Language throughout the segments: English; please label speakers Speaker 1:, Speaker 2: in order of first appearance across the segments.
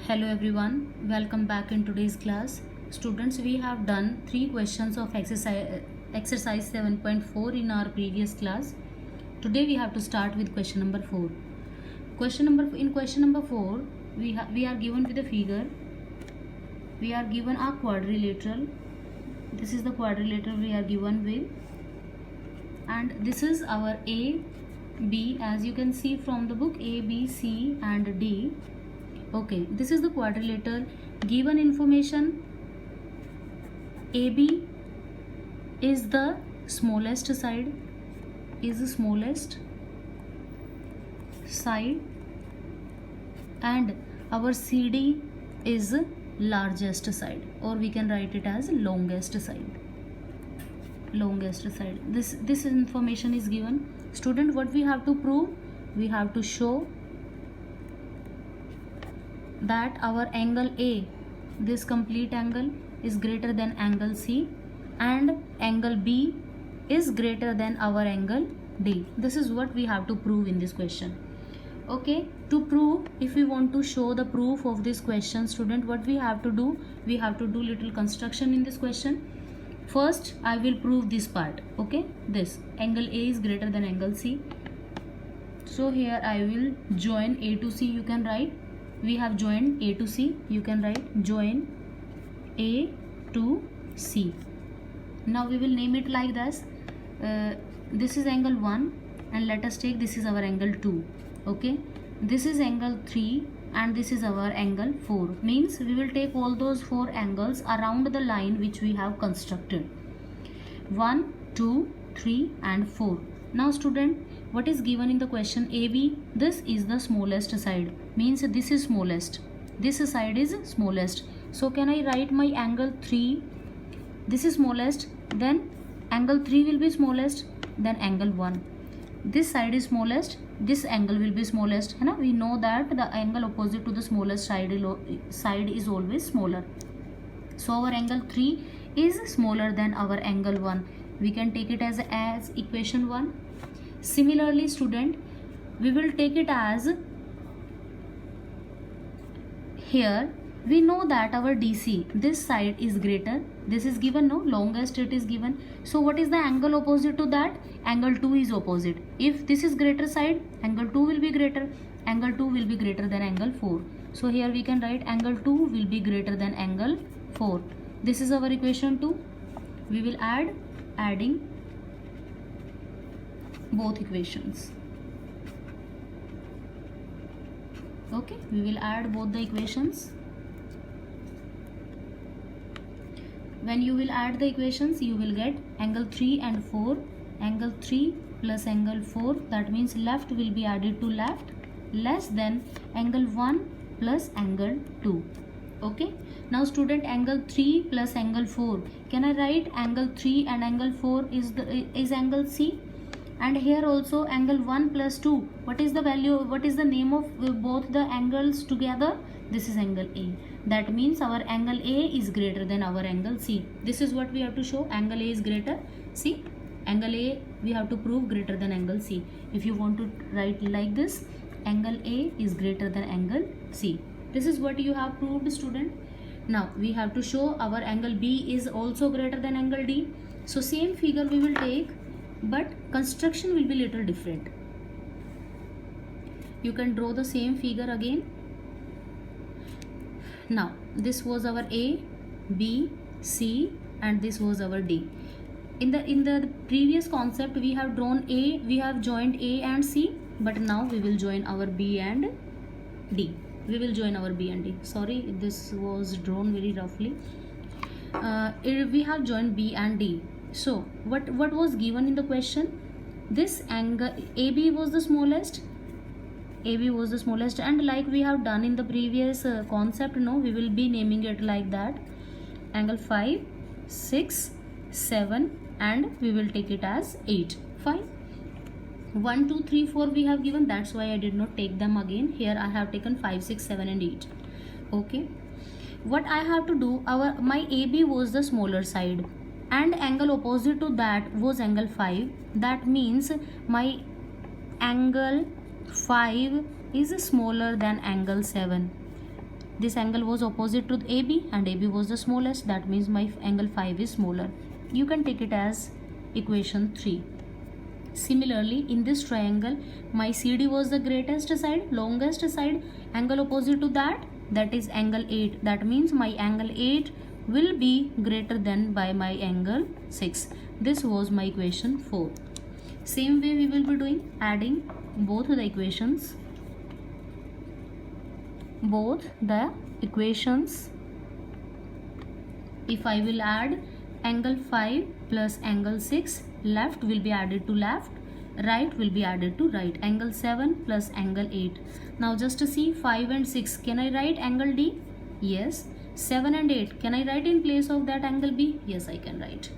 Speaker 1: Hello everyone, welcome back in today's class. Students, we have done 3 questions of exercise 7.4 in our previous class. Today we have to start with question number 4. Question number 4, we are given with a figure. We are given a quadrilateral. This is the quadrilateral we are given with, and this is our A, B, as you can see from the book, A, B, C and D. Okay, this is the quadrilateral. Given information, AB is the smallest side, and our CD is largest side, or we can write it as longest side. This information is given. Student, what we have to prove? We have to show that our angle A, this complete angle, is greater than angle C, and angle B is greater than our angle D. This is what we have to prove in this question. Okay, to prove, if we want to show the proof of this question, student, what we have to do? We have to do little construction in this question. First, I will prove this part. Okay, this angle A is greater than angle C. So here I will join A to C. You can write, we have joined A to C. You can write join A to C. Now we will name it like this. This is angle 1, and let us take this is our angle 2. Okay, this is angle 3, and this is our angle 4. Means we will take all those 4 angles around the line which we have constructed. 1, 2, 3 and 4. Now student, what is given in the question? AB, this is the smallest side, means this is smallest, this side is smallest. So can I write my angle 3? This is smallest, then angle 3 will be smallest, then angle 1. This side is smallest, this angle will be smallest. We know that the angle opposite to the smallest side is always smaller. So our angle 3 is smaller than our angle 1. We can take it as equation 1. Similarly, student, we will take it as, here we know that our DC, this side is greater. This is given, no? Longest it is given. So what is the angle opposite to that? Angle 2 is opposite. If this is greater side, angle 2 will be greater. Angle 2 will be greater than angle 4. So here we can write angle 2 will be greater than angle 4. This is our equation 2. We will adding both equations. Okay, we will add both the equations. When you will add the equations, you will get angle 3 and 4. Angle 3 plus angle 4, that means left will be added to left, less than angle 1 plus angle 2. Okay, now student, angle 3 plus angle 4, can I write angle 3 and angle 4 is angle C? And here also angle 1 plus 2, what is the value, what is the name of both the angles together? This is angle A. That means our angle A is greater than our angle C. This is what we have to show. Angle A is greater. See, angle A we have to prove greater than angle C. If you want to write like this, angle A is greater than angle C. This is what you have proved, student. Now we have to show our angle B is also greater than angle D. So same figure we will take, but construction will be little different. You can draw the same figure again. Now this was our A, B, C, and this was our D. In the previous concept we have drawn A, we have joined A and C, but now we will join our B and D. Sorry, this was drawn very roughly. We have joined B and D. So what was given in the question? This angle AB was the smallest. And like we have done in the previous concept, no, we will be naming it like that. Angle 5, 6, 7, and we will take it as 8. Fine. 1, 2, 3, 4 we have given. That's why I did not take them again. Here I have taken 5, 6, 7 and 8. Okay. What I have to do, my AB was the smaller side, and angle opposite to that was angle 5. That means my angle 5 is smaller than angle 7. this angle was opposite to AB and AB was the smallest, that means my angle 5 is smaller. You can take it as equation 3. Similarly, in this triangle, my CD was the greatest side, longest side, angle opposite to that is angle 8. That means my angle 8 will be greater than by my angle 6. This was my equation 4. Same way we will be doing, adding both the equations. If I will add angle 5 plus angle 6, left will be added to left, right will be added to right. Angle 7 plus angle 8. Now just to see 5 and 6, can I write angle D? Yes. 7 and 8, can I write in place of that angle B? Yes, I can write.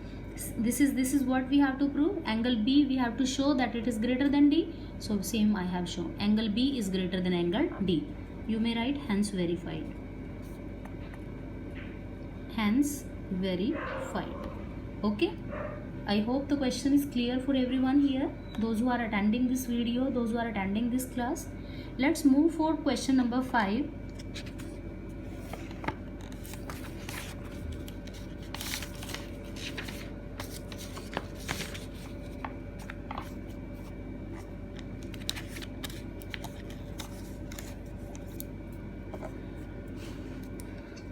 Speaker 1: This is what we have to prove. Angle B, we have to show that it is greater than D. So same I have shown. Angle B is greater than angle D. You may write hence verified. Hence verified. Okay. I hope the question is clear for everyone here. Those who are attending this video, those who are attending this class. Let's move for question number 5.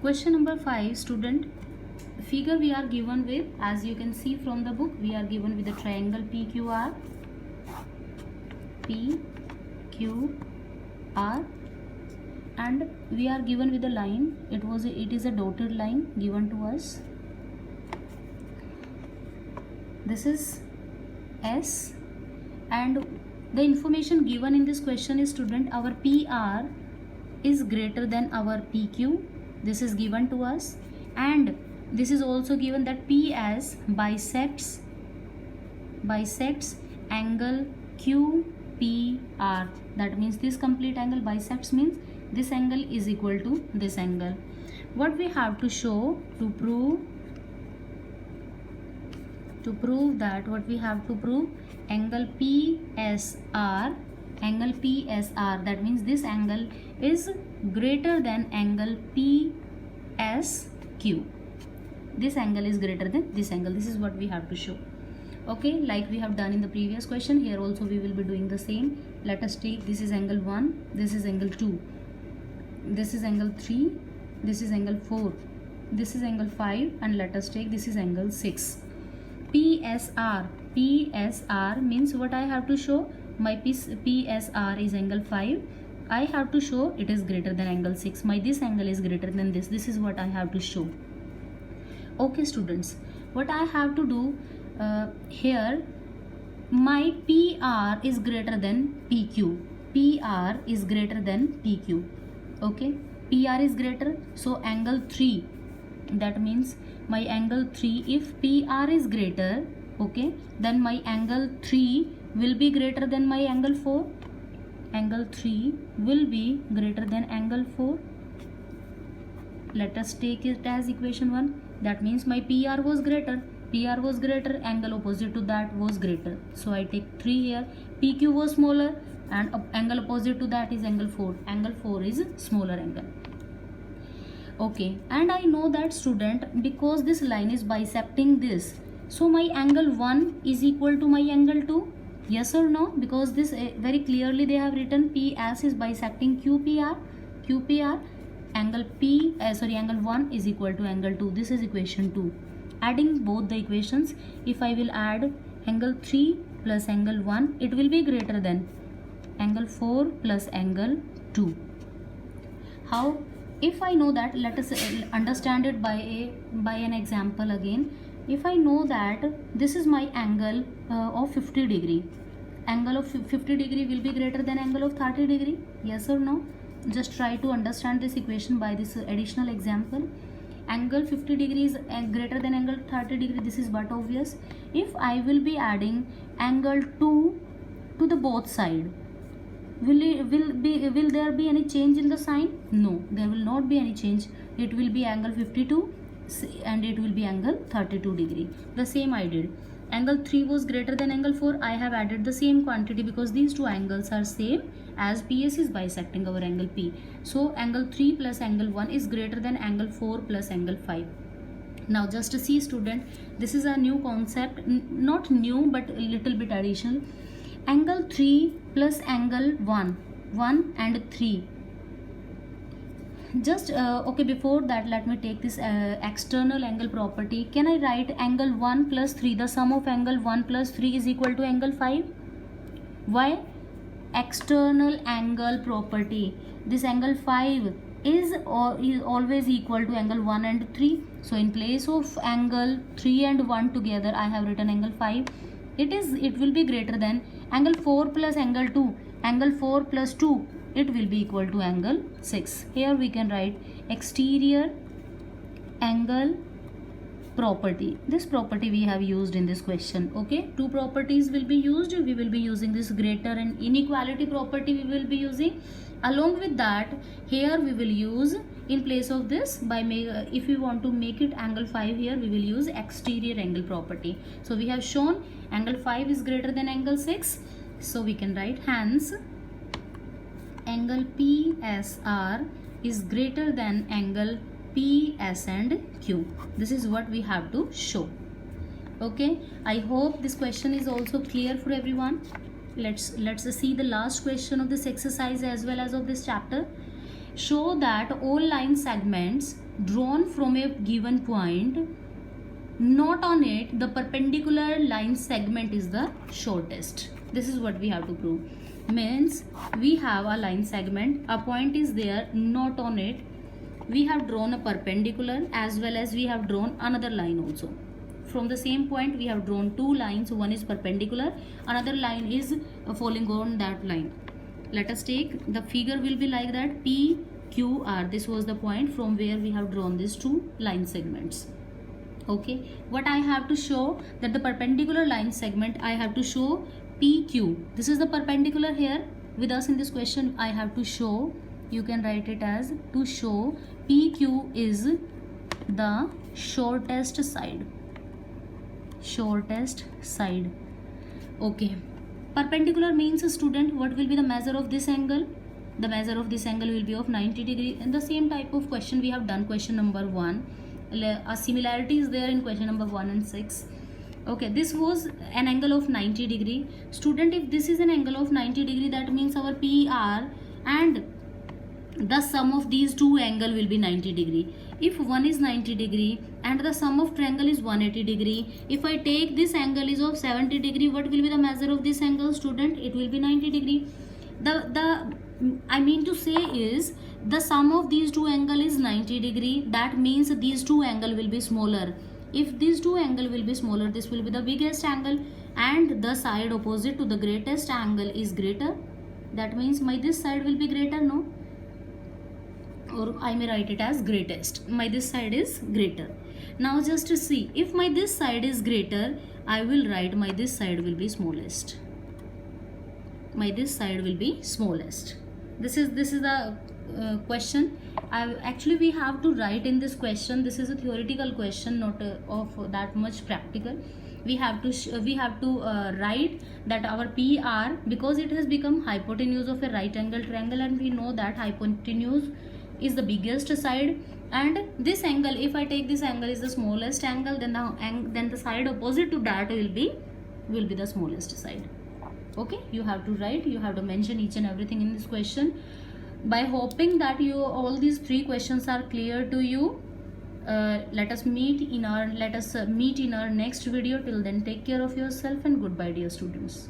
Speaker 1: Question number 5, student. Figure we are given with, as you can see from the book, we are given with the triangle PQR, and we are given with a line. It is a dotted line given to us. This is S, and the information given in this question is, student, our PR is greater than our PQ. This is given to us, and this is also given that PS bisects angle QPR. That means this complete angle bisects means this angle is equal to this angle. What we have to show to prove that, what we have to prove, angle PSR, that means this angle is greater than angle PSQ. This angle is greater than this angle. This is what we have to show. Okay, like we have done in the previous question, here also we will be doing the same. Let us take, this is angle 1, this is angle 2, this is angle 3, this is angle 4, this is angle 5, and let us take, this is angle 6. PSR means what I have to show, my PSR is angle 5. I have to show it is greater than angle 6. My this angle is greater than this. This is what I have to show. Okay, students, what I have to do here, my PR is greater than PQ. PR is greater than PQ. Okay, PR is greater, so angle 3, that means my angle 3, if PR is greater, okay, then my angle 3 will be greater than my angle 4. Angle 3 will be greater than angle 4. Let us take it as equation 1. That means my PR was greater. PR was greater, angle opposite to that was greater. So I take 3 here. PQ was smaller and angle opposite to that is angle 4. Angle 4 is smaller angle. Okay, and I know that, student, because this line is bisecting this, so my angle 1 is equal to my angle 2. Yes or no? Because this very clearly they have written PS is bisecting QPR. Angle angle 1 is equal to angle 2. This is equation 2. Adding both the equations, if I will add angle 3 plus angle 1, it will be greater than angle 4 plus angle 2. How? If I know that, let us understand it by an example again. If I know that this is my angle of 50 degree, angle of 50 degree will be greater than angle of 30 degree. Yes or no? Just try to understand this equation by this additional example. Angle 50 degree is greater than angle 30 degree. This is but obvious. If I will be adding angle 2 to the both side, will there be any change in the sign? No, there will not be any change. It will be angle 52 and it will be angle 32 degree. The same I did. Angle 3 was greater than angle 4. I have added the same quantity because these two angles are same as PS is bisecting our angle P. So angle 3 plus angle 1 is greater than angle 4 plus angle 5. Now just see student, this is a new concept, not new but a little bit additional. Angle 3 plus angle 1 and 3. Just okay, before that let me take this external angle property. Can I write angle 1 plus 3, the sum of angle 1 plus 3 is equal to angle 5? Why? External angle property. This angle 5 is always equal to angle 1 and 3. So in place of angle 3 and 1 together, I have written angle 5. It will be greater than angle 4 plus angle 2. Angle 4 plus 2, it will be equal to angle 6. Here we can write exterior angle property. This property we have used in this question. Okay, two properties will be used. We will be using this greater and inequality property we will be using. Along with that, here we will use, in place of this, if we want to make it angle 5, here we will use exterior angle property. So we have shown angle 5 is greater than angle 6. So we can write hence angle PSR is greater than angle PS and Q. This is what we have to show. Okay, I hope this question is also clear for everyone. Let's see the last question of this exercise as well as of this chapter. Show that all line segments drawn from a given point, not on it the perpendicular line segment is the shortest. This is what we have to prove. Means we have a line segment, a point is there, not on it we have drawn a perpendicular as well as we have drawn another line also. From the same point we have drawn two lines, one is perpendicular, another line is falling on that line. Let us take, the figure will be like that, PQR. This was the point from where we have drawn these two line segments. Okay, what I have to show, that the perpendicular line segment I have to show PQ. This is the perpendicular here with us in this question. I have to show, you can write it as, to show PQ is the shortest side. Shortest side. Okay, perpendicular means, student, what will be the measure of this angle? The measure of this angle will be of 90 degree. And the same type of question we have done question number 1. A similarity is there in question number 1 and 6. Okay, this was an angle of 90 degree. Student, if this is an angle of 90 degree, that means our PR and the sum of these two angle will be 90 degree. If one is 90 degree and the sum of triangle is 180 degree, if I take this angle is of 70 degree, what will be the measure of this angle, student? It will be 90 degree. The I mean to say is, the sum of these two angle is 90 degree. That means these two angle will be smaller. If these two angle will be smaller, this will be the biggest angle, and the side opposite to the greatest angle is greater. That means my this side will be greater, no? Or I may write it as greatest. My this side is greater. Now just to see, if my this side is greater, I will write my this side will be smallest. My this side will be smallest. This is the question. Actually we have to write in this question. This is a theoretical question, not of that much practical. We have to write that our PR, because it has become hypotenuse of a right angle triangle, and we know that hypotenuse is the biggest side, and this angle, if I take this angle, is the smallest angle, then the side opposite to that will be the smallest side. Okay, you have to write, you have to mention each and everything in this question. By hoping that all these three questions are clear to you, let us meet in our next video. Till then, take care of yourself and goodbye, dear students.